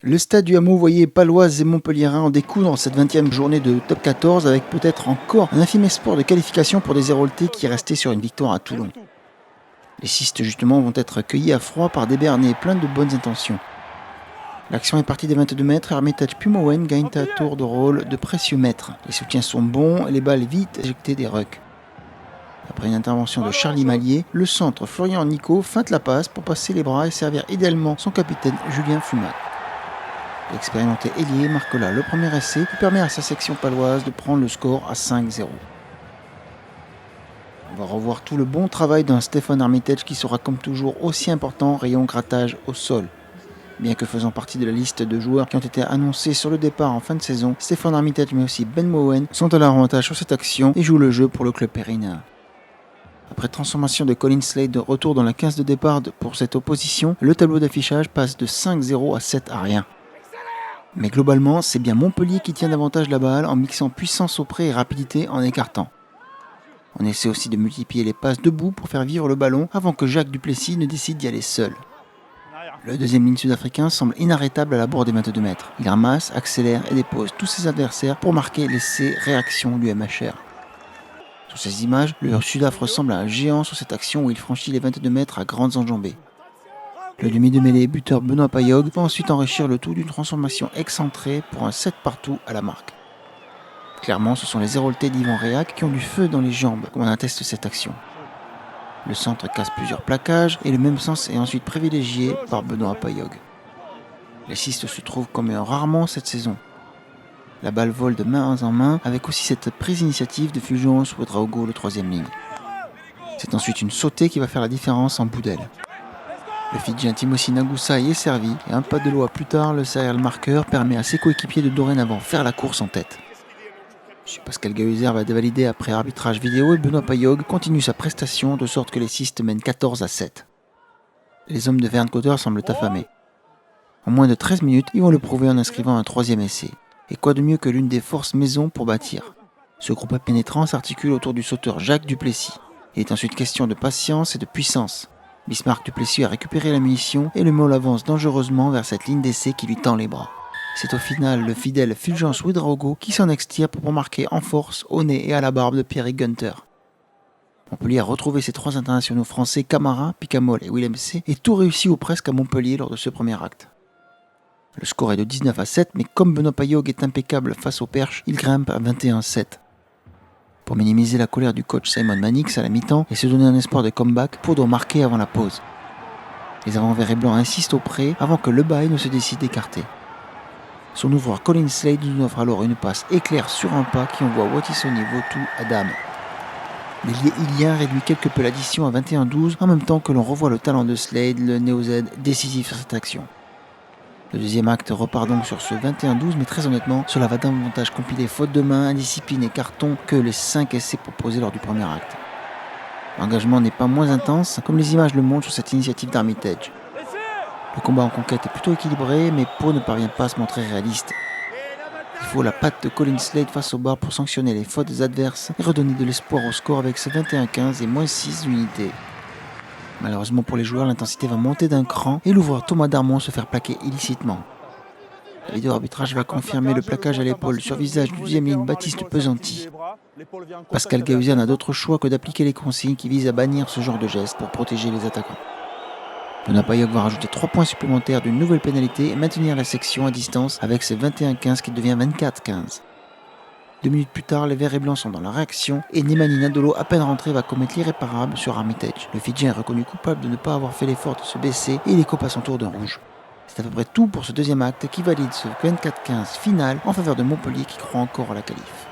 Le stade du Hameau voyait Paloise et Montpelliérain en découdre dans cette 20e journée de top 14 avec peut-être encore un infime espoir de qualification pour des Héroltais qui restaient sur une victoire à Toulon. Les Cistes justement vont être accueillis à froid par des Bernais pleins de bonnes intentions. L'action est partie des 22 mètres, Armitage puis Mowen gagnent à tour de rôle de précieux mètres. Les soutiens sont bons et les balles vite éjectées des rucks. Après une intervention de Charlie Mallier, le centre Florian Nico feinte la passe pour passer les bras et servir idéalement son capitaine Julien Fumat. L'expérimenté ailier marque là le premier essai qui permet à sa section paloise de prendre le score à 5-0. On va revoir tout le bon travail d'un Stéphane Armitage qui sera comme toujours aussi important rayon grattage au sol. Bien que faisant partie de la liste de joueurs qui ont été annoncés sur le départ en fin de saison, Stéphane Armitage mais aussi Ben Mowen sont à l'avantage sur cette action et jouent le jeu pour le club périnin. Après transformation de Colin Slade de retour dans la 15 de départ pour cette opposition, le tableau d'affichage passe de 5-0 à 7 à rien. Mais globalement, c'est bien Montpellier qui tient davantage la balle en mixant puissance au près et rapidité en écartant. On essaie aussi de multiplier les passes debout pour faire vivre le ballon avant que Jacques Duplessis ne décide d'y aller seul. Le deuxième ligne sud-africain semble inarrêtable à la bord des 22 mètres. Il ramasse, accélère et dépose tous ses adversaires pour marquer l'essai réaction du MHR. Sur ces images, le Sudaf ressemble à un géant sur cette action où il franchit les 22 mètres à grandes enjambées. Le demi de mêlée buteur Benoît Payog va ensuite enrichir le tout d'une transformation excentrée pour un 7 partout à la marque. Clairement, ce sont les Héroltais d'Yvan Réac qui ont du feu dans les jambes, comme on atteste cette action. Le centre casse plusieurs plaquages et le même sens est ensuite privilégié par Benoît Payog. Les Cistes se trouvent comme rarement cette saison. La balle vole de main en main avec aussi cette prise d'initiative de Fulgence Ouedraogo, le troisième ligne. C'est ensuite une sautée qui va faire la différence en bout d'aile. Le Fidjien Timothy Nagusa y est servi et un pas de loi plus tard, le serial marqueur permet à ses coéquipiers de dorénavant faire la course en tête. Pascal Gahuzer va dévalider après arbitrage vidéo et Benoît Payog continue sa prestation de sorte que les Cistes mènent 14-7. Les hommes de Verne Cotter semblent affamés. En moins de 13 minutes, ils vont le prouver en inscrivant un troisième essai. Et quoi de mieux que l'une des forces maison pour bâtir. Ce groupe pénétrant s'articule autour du sauteur Jacques Duplessis. Il est ensuite question de patience et de puissance. Bismarck Duplessis a récupéré la munition et le Maule avance dangereusement vers cette ligne d'essai qui lui tend les bras. C'est au final le fidèle Fulgence Ouedraogo qui s'en extire pour marquer en force au nez et à la barbe de Pierrick Gunter. Montpellier a retrouvé ses trois internationaux français Camara, Picamol et Willem C et tout réussit ou presque à Montpellier lors de ce premier acte. Le score est de 19-7 mais comme Benoît Payog est impeccable face au perche, il grimpe à 21-7. Pour minimiser la colère du coach Simon Mannix à la mi-temps et se donner un espoir de comeback, Pau doit marquer avant la pause. Les avants verts et blancs insistent au pré avant que Le Bail ne se décide d'écarter. Son ouvreur Colin Slade nous offre alors une passe éclair sur un pas qui envoie Watisoni Votou à Dame. L'ailier ilien réduit quelque peu l'addition à 21-12 en même temps que l'on revoit le talent de Slade, le Néo-Z, décisif sur cette action. Le deuxième acte repart donc sur ce 21-12, mais très honnêtement, cela va davantage compiler faute de main, indiscipline et carton que les 5 essais proposés lors du premier acte. L'engagement n'est pas moins intense, comme les images le montrent sur cette initiative d'Armitage. Le combat en conquête est plutôt équilibré, mais Pau ne parvient pas à se montrer réaliste. Il faut la patte de Colin Slade face au bar pour sanctionner les fautes adverses et redonner de l'espoir au score avec ce 21-15 et moins 6 unités. Malheureusement pour les joueurs, l'intensité va monter d'un cran et l'ouvreur Thomas Darmon se faire plaquer illicitement. La vidéo arbitrage va confirmer le plaquage à l'épaule sur visage du deuxième ligne Baptiste Pesanti. Pascal Gahuzer n'a d'autre choix que d'appliquer les consignes qui visent à bannir ce genre de geste pour protéger les attaquants. Benoît Payog va rajouter 3 points supplémentaires d'une nouvelle pénalité et maintenir la section à distance avec ce 21-15 qui devient 24-15. 2 minutes plus tard, les verts et blancs sont dans la réaction et Nemani Nadolo, à peine rentré, va commettre l'irréparable sur Armitage. Le Fidjien est reconnu coupable de ne pas avoir fait l'effort de se baisser et il écope à son tour d'un rouge. C'est à peu près tout pour ce deuxième acte qui valide ce 24-15 final en faveur de Montpellier qui croit encore à la qualif.